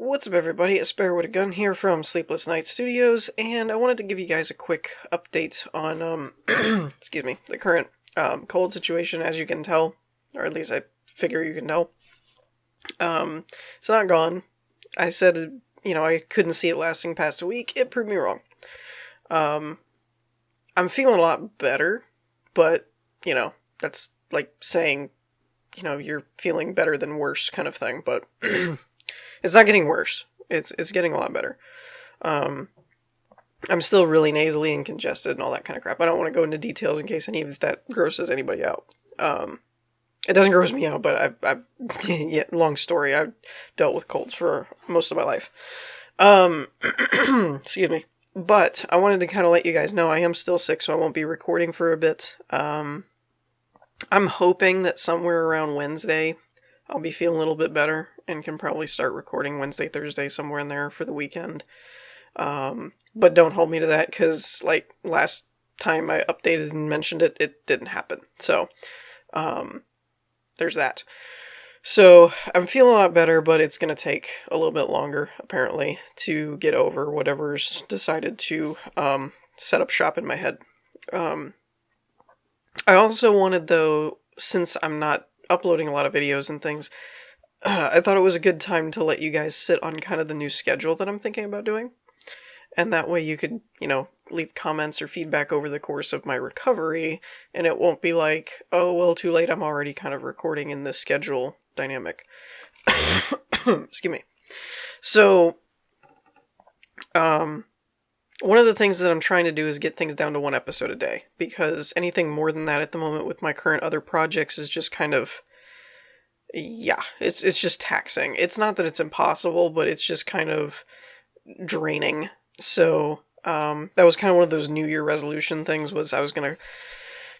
What's up, everybody? It's Bear with a Gun here from Sleepless Night Studios, and I wanted to give you guys a quick update on, excuse me, the current cold situation, as you can tell, or at least I figure you can tell. It's not gone. I said, I couldn't see it lasting past a week. It proved me wrong. I'm feeling a lot better, but, that's like saying, you're feeling better than worse kind of thing, but it's not getting worse. It's getting a lot better. I'm still really nasally and congested and all that kind of crap. I don't want to go into details in case any of that grosses anybody out. It doesn't gross me out, but yeah, long story. I've dealt with colds for most of my life. Excuse me. But I wanted to kind of let you guys know I am still sick, so I won't be recording for a bit. I'm hoping that somewhere around Wednesday, I'll be feeling a little bit better and can probably start recording Wednesday, Thursday, somewhere in there for the weekend. But don't hold me to that, because like last time I updated and mentioned it, it didn't happen. So, there's that. So I'm feeling a lot better, but it's going to take a little bit longer, apparently, to get over whatever's decided to set up shop in my head. I also wanted, though, since I'm not uploading a lot of videos and things, I thought it was a good time to let you guys sit on kind of the new schedule that I'm thinking about doing. And that way you could, leave comments or feedback over the course of my recovery, and it won't be like, oh, well, too late, I'm already kind of recording in this schedule dynamic. Excuse me. So, one of the things that I'm trying to do is get things down to one episode a day, because anything more than that at the moment with my current other projects is just kind of, it's just taxing. It's not that it's impossible, but it's just kind of draining. So, that was kind of one of those New Year resolution things, was I was going to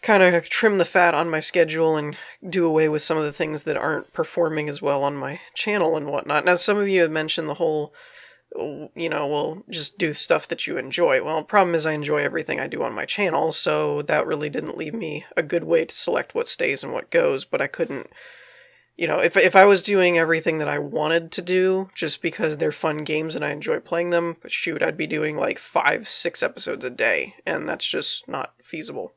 kind of trim the fat on my schedule and do away with some of the things that aren't performing as well on my channel and whatnot. Now, some of you have mentioned the whole, well, just do stuff that you enjoy. Well, the problem is I enjoy everything I do on my channel, so that really didn't leave me a good way to select what stays and what goes, but I couldn't, if I was doing everything that I wanted to do just because they're fun games and I enjoy playing them, shoot, I'd be doing like 5-6 episodes a day, and that's just not feasible.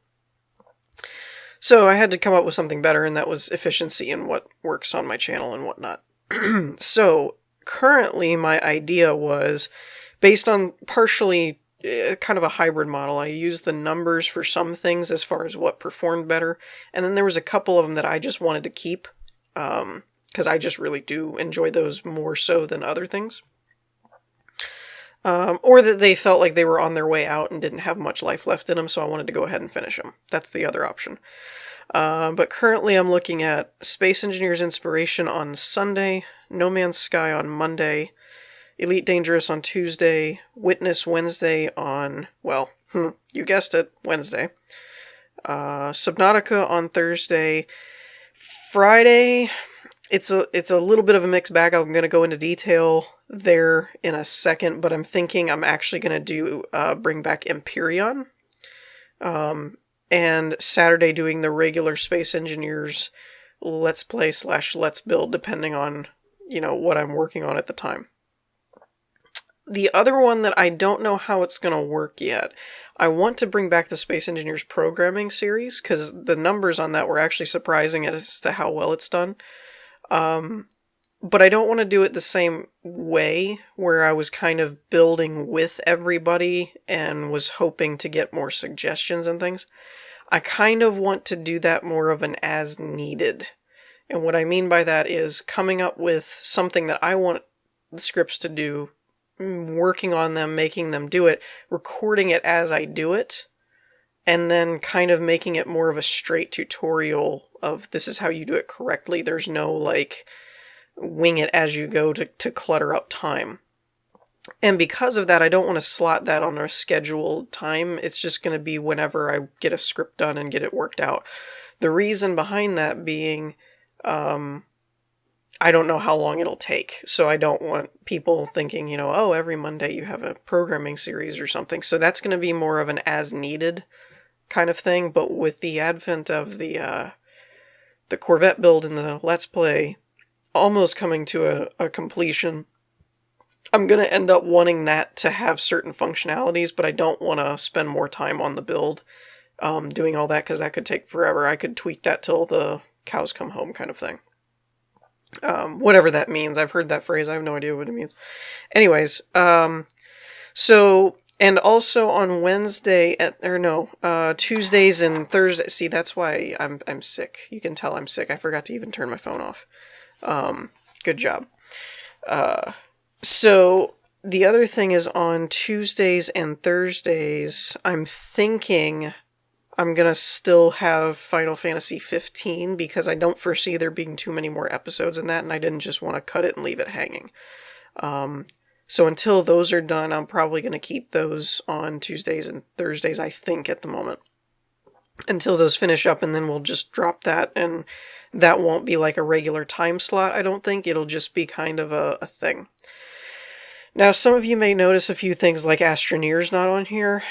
So I had to come up with something better, and that was efficiency and what works on my channel and whatnot. So currently my idea was based on partially kind of a hybrid model. I used the numbers for some things as far as what performed better, and then there was a couple of them that I just wanted to keep, because I just really do enjoy those more so than other things. Or that they felt like they were on their way out and didn't have much life left in them, so I wanted to go ahead and finish them. That's the other option. But currently I'm looking at Space Engineer's Inspiration on Sunday, No Man's Sky on Monday, Elite Dangerous on Tuesday, Witness Wednesday on, well, you guessed it, Wednesday, Subnautica on Thursday. Friday, it's a little bit of a mixed bag. I'm going to go into detail there in a second, but I'm thinking I'm actually going to do bring back Empyrean. And Saturday doing the regular Space Engineers Let's Play / Let's Build, depending on, what I'm working on at the time. The other one that I don't know how it's going to work yet, I want to bring back the Space Engineers programming series, because the numbers on that were actually surprising as to how well it's done. But I don't want to do it the same way, where I was kind of building with everybody and was hoping to get more suggestions and things. I kind of want to do that more of an as needed. And what I mean by that is coming up with something that I want the scripts to do, working on them, making them do it, recording it as I do it, and then kind of making it more of a straight tutorial of this is how you do it correctly. There's no, like, wing it as you go to clutter up time. And because of that, I don't want to slot that on a scheduled time. It's just going to be whenever I get a script done and get it worked out. The reason behind that being, I don't know how long it'll take, so I don't want people thinking, oh, every Monday you have a programming series or something. So that's going to be more of an as-needed kind of thing, but with the advent of the Corvette build and the Let's Play almost coming to a completion, I'm going to end up wanting that to have certain functionalities, but I don't want to spend more time on the build doing all that, because that could take forever. I could tweak that till the cows come home kind of thing. Whatever that means. I've heard that phrase. I have no idea what it means. Anyways, so, and also on Wednesday, Tuesdays and Thursdays. See, that's why I'm sick. You can tell I'm sick. I forgot to even turn my phone off. Good job. So the other thing is on Tuesdays and Thursdays, I'm thinking I'm going to still have Final Fantasy 15 because I don't foresee there being too many more episodes in that, and I didn't just want to cut it and leave it hanging. So until those are done, I'm probably going to keep those on Tuesdays and Thursdays, I think, at the moment. Until those finish up, and then we'll just drop that, and that won't be like a regular time slot, I don't think. It'll just be kind of a thing. Now, some of you may notice a few things like Astroneer's not on here.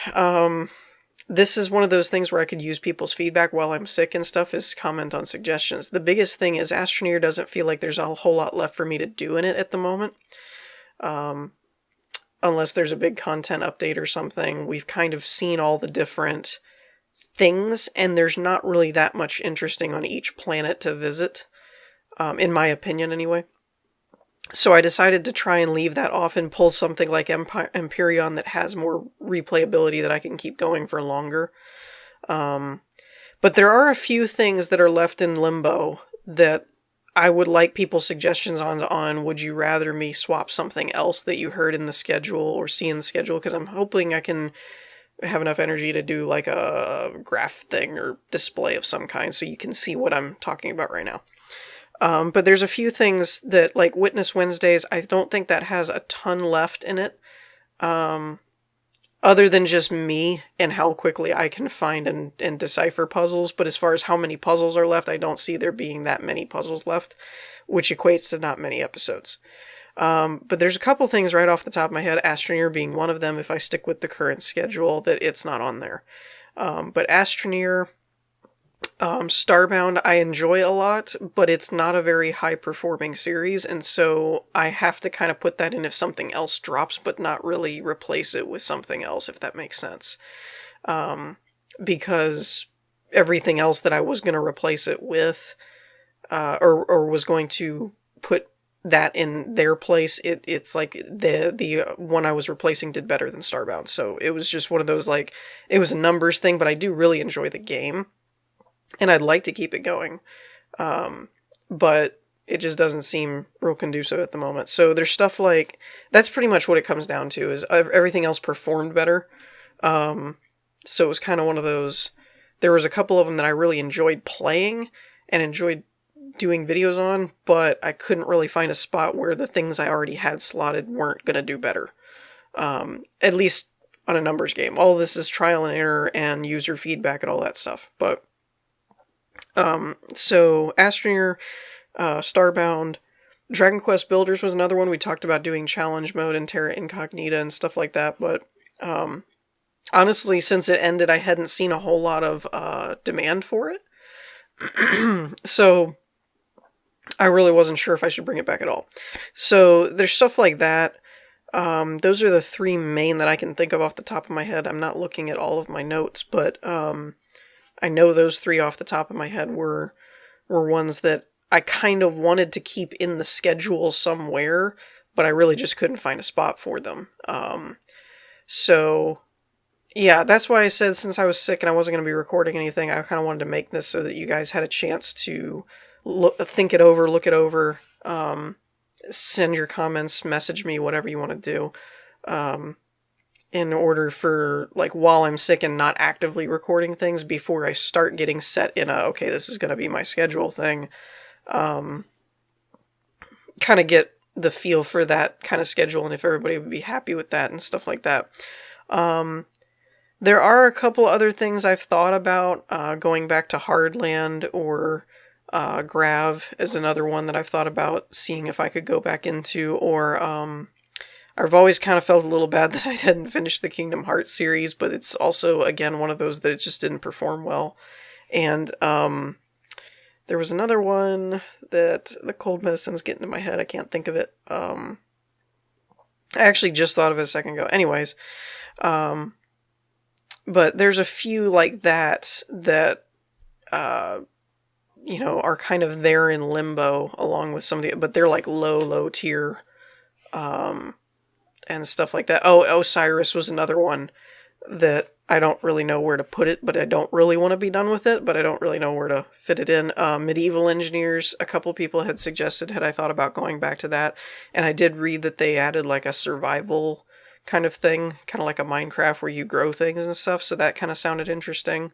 This is one of those things where I could use people's feedback while I'm sick and stuff as comment on suggestions. The biggest thing is Astroneer doesn't feel like there's a whole lot left for me to do in it at the moment. Unless there's a big content update or something. We've kind of seen all the different things, and there's not really that much interesting on each planet to visit, in my opinion anyway. So I decided to try and leave that off and pull something like Empyrean that has more replayability that I can keep going for longer. But there are a few things that are left in limbo that I would like people's suggestions on would you rather me swap something else that you heard in the schedule or see in the schedule, because I'm hoping I can have enough energy to do like a graph thing or display of some kind so you can see what I'm talking about right now. But there's a few things that, like Witness Wednesdays, I don't think that has a ton left in it. Other than just me and how quickly I can find and decipher puzzles. But as far as how many puzzles are left, I don't see there being that many puzzles left, which equates to not many episodes. But there's a couple things right off the top of my head, Astroneer being one of them, if I stick with the current schedule, that it's not on there. But Astroneer... Starbound I enjoy a lot, but it's not a very high-performing series, and so I have to kind of put that in if something else drops, but not really replace it with something else, if that makes sense. Because everything else that I was going to replace it with, or was going to put that in their place, it's like the one I was replacing did better than Starbound, so it was just one of those, like, it was a numbers thing, but I do really enjoy the game. And I'd like to keep it going, but it just doesn't seem real conducive at the moment. So there's stuff like, that's pretty much what it comes down to, is everything else performed better. So it was kind of one of those, there was a couple of them that I really enjoyed playing and enjoyed doing videos on, but I couldn't really find a spot where the things I already had slotted weren't going to do better. At least on a numbers game. All of this is trial and error and user feedback and all that stuff, but... So Astroneer, Starbound, Dragon Quest Builders was another one. We talked about doing challenge mode and Terra Incognita and stuff like that, but, honestly, since it ended, I hadn't seen a whole lot of, demand for it. So, I really wasn't sure if I should bring it back at all. So, there's stuff like that. Those are the three main that I can think of off the top of my head. I'm not looking at all of my notes, but, I know those three off the top of my head were ones that I kind of wanted to keep in the schedule somewhere, but I really just couldn't find a spot for them. So, yeah, that's why I said since I was sick and I wasn't going to be recording anything, I kind of wanted to make this so that you guys had a chance to think it over, look it over, send your comments, message me, whatever you want to do. In order for, like, while I'm sick and not actively recording things, before I start getting set in okay, this is going to be my schedule thing, kind of get the feel for that kind of schedule and if everybody would be happy with that and stuff like that. There are a couple other things I've thought about, going back to Hardland or Grav is another one that I've thought about seeing if I could go back into, or I've always kind of felt a little bad that I hadn't finished the Kingdom Hearts series, but it's also, again, one of those that it just didn't perform well. And there was another one that the cold medicine's getting in my head. I can't think of it. I actually just thought of it a second ago. Anyways, but there's a few like that are kind of there in limbo along with some of the, but they're like low tier, and stuff like that. Oh, Osiris was another one that I don't really know where to put it, but I don't really want to be done with it, but I don't really know where to fit it in. Medieval Engineers, a couple people had suggested, had I thought about going back to that, and I did read that they added like a survival kind of thing, kind of like a Minecraft where you grow things and stuff, so that kind of sounded interesting.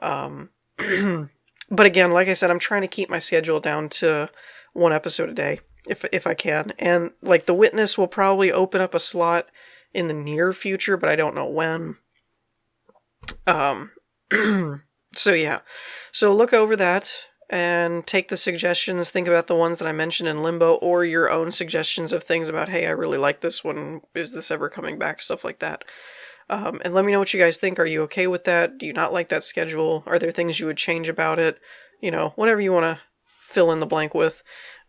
But again, like I said, I'm trying to keep my schedule down to one episode a day, if I can. And like The Witness will probably open up a slot in the near future, but I don't know when. So yeah. So look over that and take the suggestions, think about the ones that I mentioned in Limbo, or your own suggestions of things about, hey, I really like this one, is this ever coming back, stuff like that. And let me know what you guys think. Are you okay with that? Do you not like that schedule? Are there things you would change about it? Whatever you want to fill in the blank with.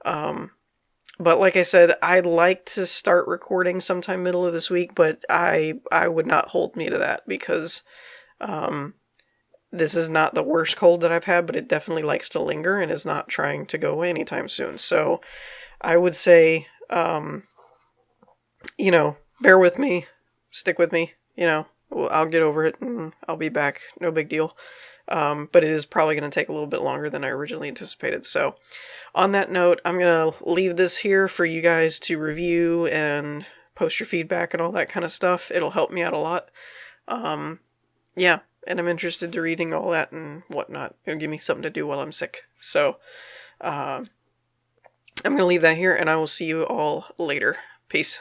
But like I said, I'd like to start recording sometime middle of this week, but I would not hold me to that because this is not the worst cold that I've had, but it definitely likes to linger and is not trying to go away anytime soon. So I would say, bear with me, stick with me. I'll get over it and I'll be back. No big deal. But it is probably going to take a little bit longer than I originally anticipated. So on that note, I'm going to leave this here for you guys to review and post your feedback and all that kind of stuff. It'll help me out a lot. Yeah, and I'm interested to reading all that and whatnot. It'll give me something to do while I'm sick. So I'm going to leave that here and I will see you all later. Peace.